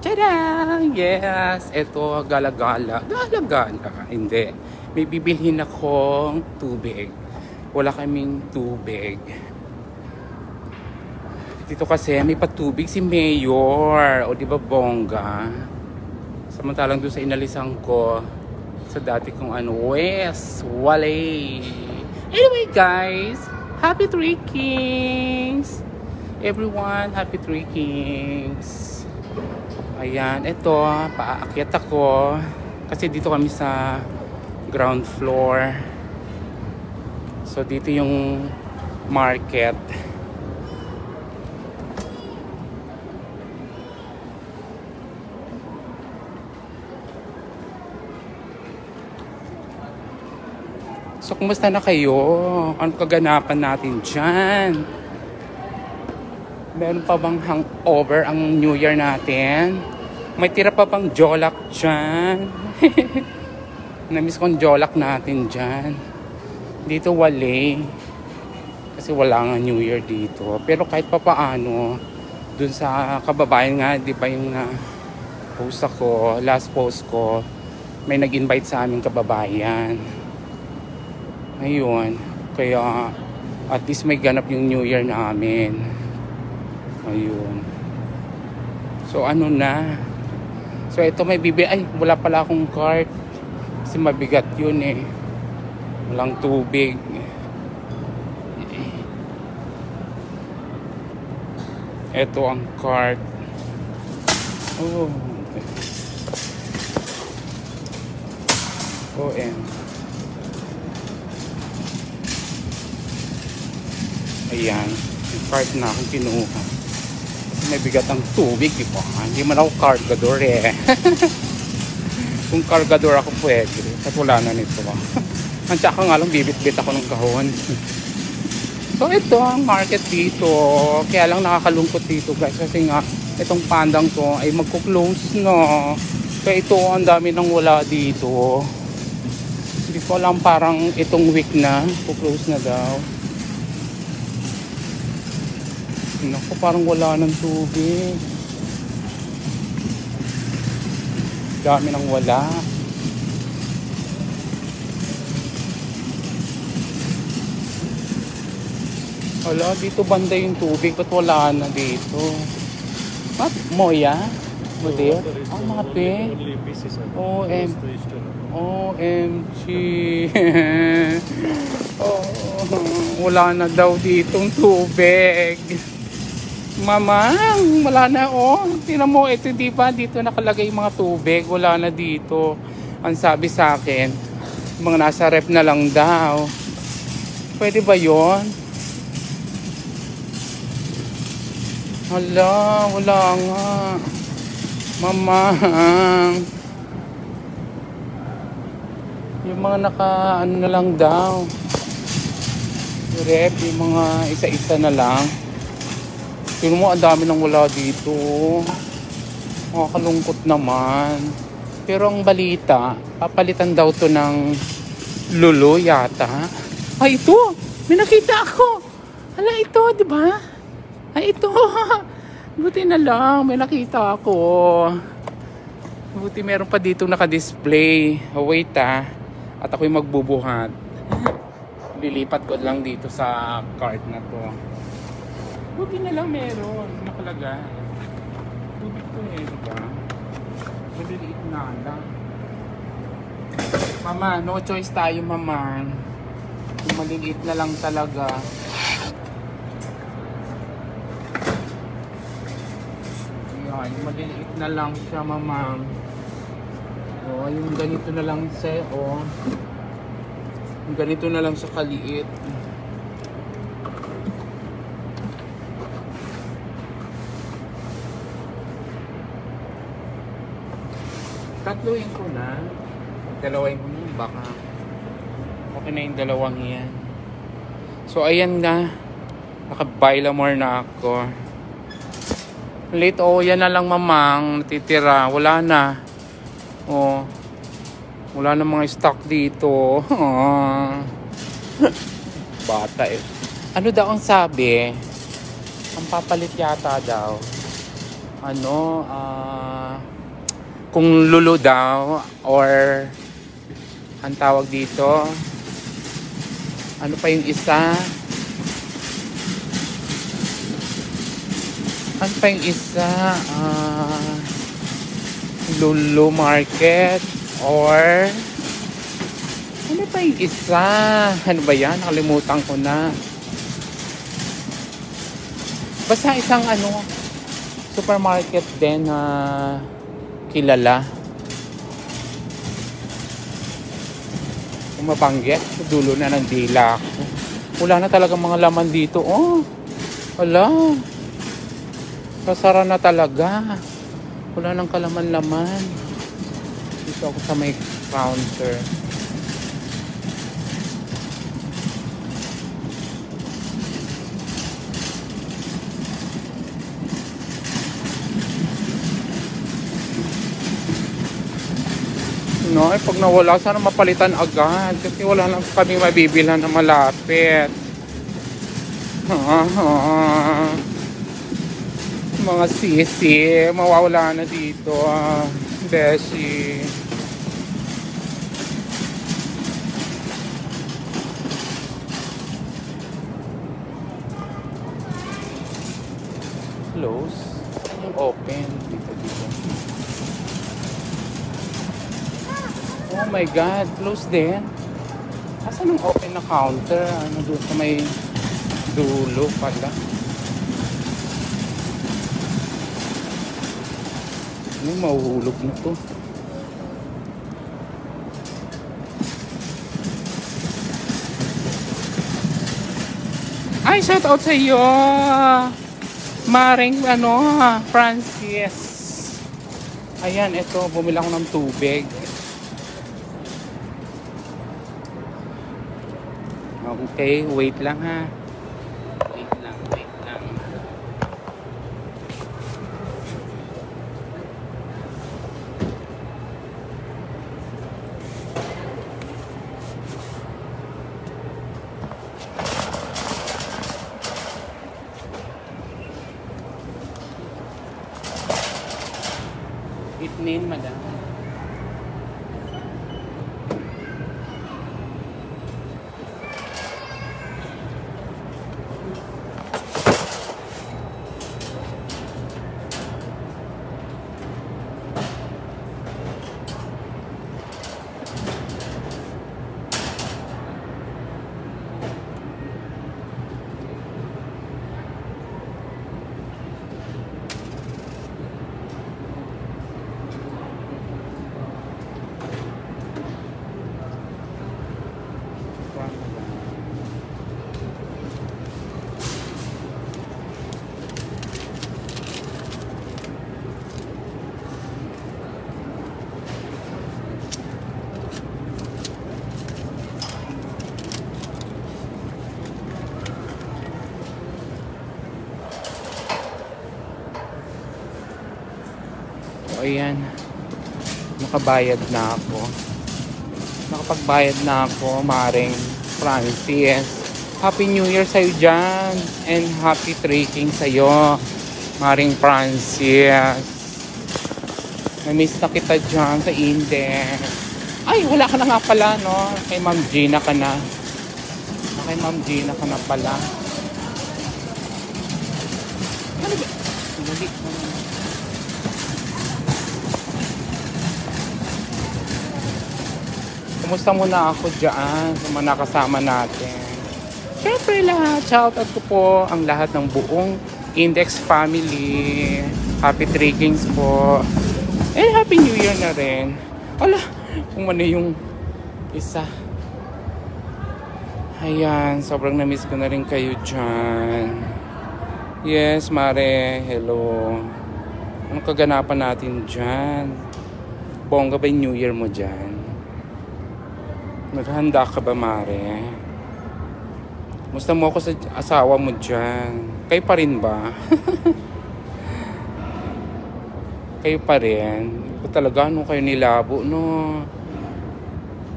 Tada! Yes! Ito, gala-gala. Gala-gala. Hindi. May bibilhin akong tubig. Wala kaming tubig. Dito kasi may patubig si Mayor. O di ba bongga? Samantalang doon sa inalisan ko sa dati kong West Wale. Anyway guys, happy Three Kings! Everyone, happy Three Kings! Ayan, ito, paakyat ako kasi dito kami sa ground floor. So dito yung market. So kumusta na kayo? Ano kaganapan natin dyan? Meron pa bang hangover ang New Year natin? May tira pa bang jolak dyan? Namiss kong jolak natin dyan. Dito wala. Kasi wala nga New Year dito. Pero kahit pa paano, dun sa kababayan nga, di ba yung post ako, last post ko, may nag-invite sa aming kababayan. Ayun. Kaya at least may ganap yung New Year namin. Ayun. So ano na. So ito may ay wala pala akong cart. Kasi mabigat yun eh. Walang tubig. Ito ang cart. Oh. OM. Ayan. Yung cart na akong kinuha. May bigat ang tubig, di ba? Hindi man ako cargador eh. Kung cargador ako pwede. At wala na nito. Ang tsaka nga lang bibit-bit ako ng kahon. So ito ang market dito. Kaya lang nakakalungkot dito guys. Kasi nga itong pandang to ay magko-close na. Kaya ito ang dami nang wala dito. Hindi ko alam parang itong week na. Magko-close na daw. Naku, parang wala ng tubig. Dami nang wala. Wala, dito banda yung tubig. Ba't wala na dito? Mat, Moya? Moder? Ah, mga pe. OMG. Oh, wala na daw ditong tubig. Mamang, wala na oh. Tingnan mo, ito diba, dito nakalagay mga tubig. Wala na dito. Ang sabi sa akin, mga nasa rep na lang daw. Pwede ba yon? Hala, wala nga. Mamang. Yung mga ano na lang daw. Rep, yung mga isa-isa na lang. Tingnan mo, ang dami nang wala dito. Makakalungkot naman. Pero ang balita, papalitan daw to ng lulo yata. Ay, ito! May nakita ako! Hala, ito, di ba? Ay, ito! Buti na lang, may nakita ako. Buti meron pa dito naka-display. Oh, wait At ako'y magbubuhat. Lilipat ko lang dito sa cart na to. Buti na lang meron nakalagay. Tubig to eh, diba? Maliliit na lang. Mama, no choice tayo mama. Kung maliliit na lang talaga. Ayan, maliliit na lang siya mama. O, yung ganito na lang siya, o. Yung ganito na lang siya kaliit. Tatluin ko na. Dalawain ko na. Baka okay na yung dalawang yan. So ayan na. Naka-Bailamore na ako. Late yan na lang mamang. Natitira. Wala na. Wala na mga stock dito. Bata eh. Ano daw ang sabi? Ang papalit yata daw. ano, kung lulo daw or ang tawag dito, ano pa yung isa? Ano pa yung isa? Lulu Market or ano pa yung isa? Ano ba yan? Nakalimutan ko na. Basta isang ano, supermarket din na kilala. Kung mabanggit, dulo na ng dila ko. Wala na talaga mga laman dito. Oh, wala. Kasara na talaga. Wala nang kalaman-laman. Dito ako sa may counter. No, pag nawala, sana mapalitan agad. Kasi wala lang kami mabibilhan na malapit. Mga sisi, mawawala na dito. Beshi. Close. Open. Dito. Oh my God, close din. Asan ang open na counter? Ano doon sa may dulo pala? Ano, mahuhulog na to. Ay, shout out sa iyo, Maring Francis. Ayan, ito, bumili ako ng tubig. Okay, wait lang ha. Wait lang. Itnin, madam. So, ayan. Nakabayad na ako. Nakapagbayad na ako, Maring Francis. Happy New Year sa'yo dyan. And happy trekking sa'yo, Maring Francis. Namiss na kita dyan sa Index. Ay, wala ka na nga pala, no? Kay Ma'am Gina ka na. Kay Ma'am Gina ka na pala. Ano ba? Kumusta muna ako dyan sa mga nakasama natin. Siyempre lahat, shoutout ko po ang lahat ng buong Index family. Happy trekkings po. And Happy New Year na rin. Wala, kung ano yung isa. Ayan, sobrang na-miss ko na rin kayo dyan. Yes, Mare, hello. Anong kaganapan natin dyan? Bongga ba yung New Year mo dyan? Naghanda ka ba, Mare? Musta mo ako sa asawa mo dyan? Kayo pa rin ba? Kayo pa rin? Ito talaga, ano kayo nilabo, no?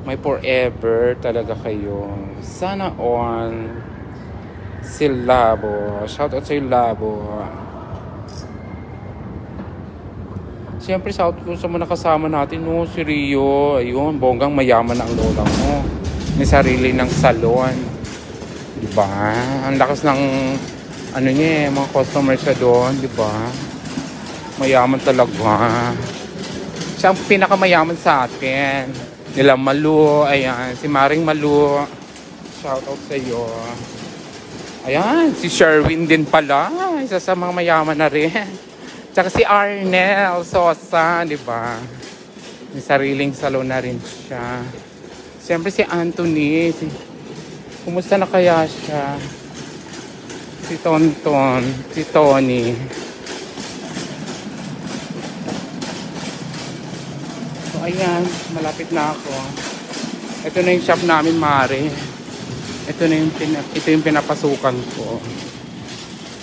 May forever talaga kayo. Sana all. Si Labo. Shout out sa Labo. Siyempre sa outfit sa mga nakasama natin, no, si Rio. Ayun, bonggang mayaman na ang lola mo. May sarili ng salon. Diba? Ang lakas ng ano niya, mga customers sa doon, diba? Mayaman talaga. Siya ang pinakamayaman sa atin. Nila Malu, ayan, si Maring Malu. Shout out sa iyo. Ayan, si Sherwin din pala. Isa sa mga mayaman na rin. Tsaka si Arnel Sosa, di ba? May sariling salon na rin siya. Siyempre si Anthony. Kumusta na kaya siya? Si Tonton, si Tony. So ayan, malapit na ako. Ito na yung shop namin, Mare. Ito yung pinapasukan ko.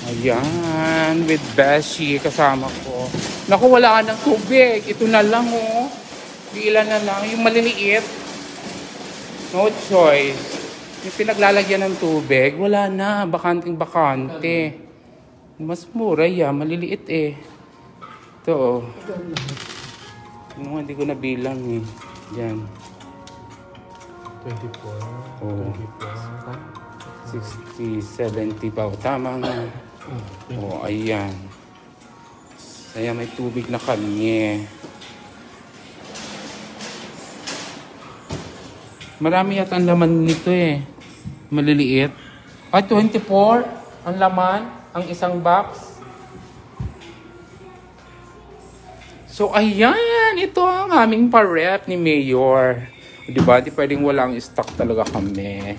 Ayan, with Beshi kasama ko. Naku, wala ka ng tubig. Ito na lang, oh. Ilan na lang. Yung maliliit. No choice. Yung pinaglalagyan ng tubig, wala na. Bakanting-bakante. Mas mura yan. Maliliit eh. Ito, oh. Hindi ko nabilang eh. Yan. 24. Oh. 60, 70 pa. Tama nga. Oh, ayan. Kaya may tubig na kami. Marami yata ang laman nito eh. Maliliit. Ay, 24 ang laman. Ang isang box. So, ayan. Ito ang aming pa-rep ni Mayor. Diba? Di pwedeng walang stock talaga kami.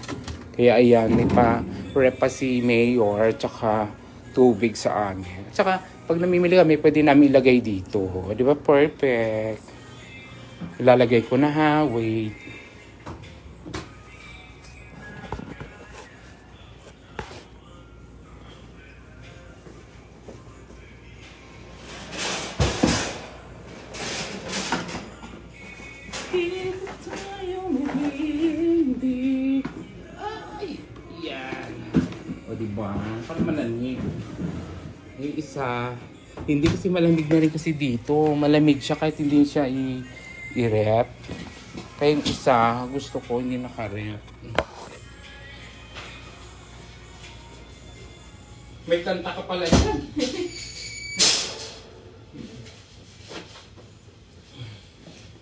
Kaya ayan, may pa-rep pa si Mayor, tsaka tubig sa amin. Tsaka, pag namimili kami, pwede namin ilagay dito. Diba? Perfect. Ilalagay ko na ha. Wait. Diba? Parang malamig. Yung isa, hindi kasi malamig na rin kasi dito. Malamig siya kahit hindi siya i-rep. Kaya yung isa, gusto ko hindi naka-rep. May kanta ka pala yan.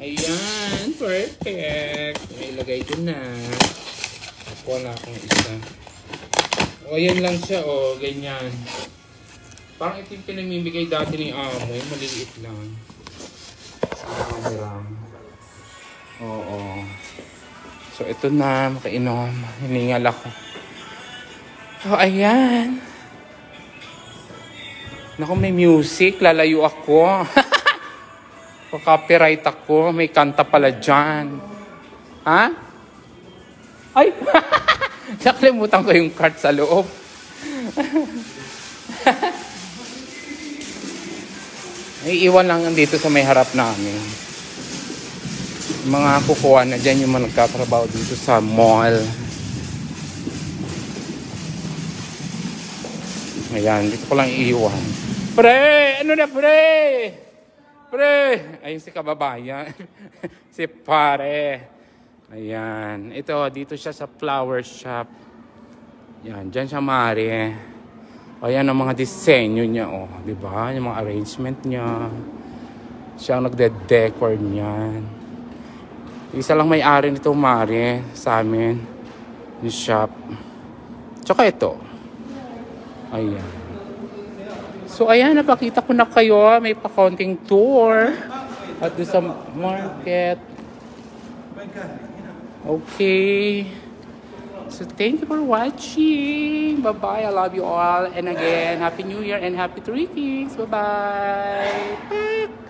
Ayan, perfect. May ilagay ko na. Wala akong isa. O, ayan lang siya, o, ganyan. Parang ito yung pinamimigay dati ni Amo, yung maliliit lang. Oo. So, ito na, makainom. Hiningal ako. O, ayan. Naku, may music, lalayo ako. Copyright ako, may kanta pala dyan. Ha? Ay! Nakalimutan ko yung cart sa loob. Iiwan lang dito sa may harap namin. Mga kukuha na dyan yung mga nagtatrabaho dito sa mall. Ayan, dito ko lang iiwan. Pre! Ano na, pre? Pre! Ayun si kababayan. Si pare. Ayan. Ito, dito siya sa flower shop. Yan, dyan siya mari. Ayan ang mga disenyo niya, oh. Diba? Yung mga arrangement niya. Siya ang nagde-decor niyan. Isa lang may-ari nito, mari, sa amin. Yung shop. Tsaka ito. Ayan. So, ayan, napakita ko na kayo. May pa-counting tour. At doon sa market. Okay. So, thank you for watching. Bye-bye. I love you all. And again, Happy New Year and Happy Three Kings. Bye-bye.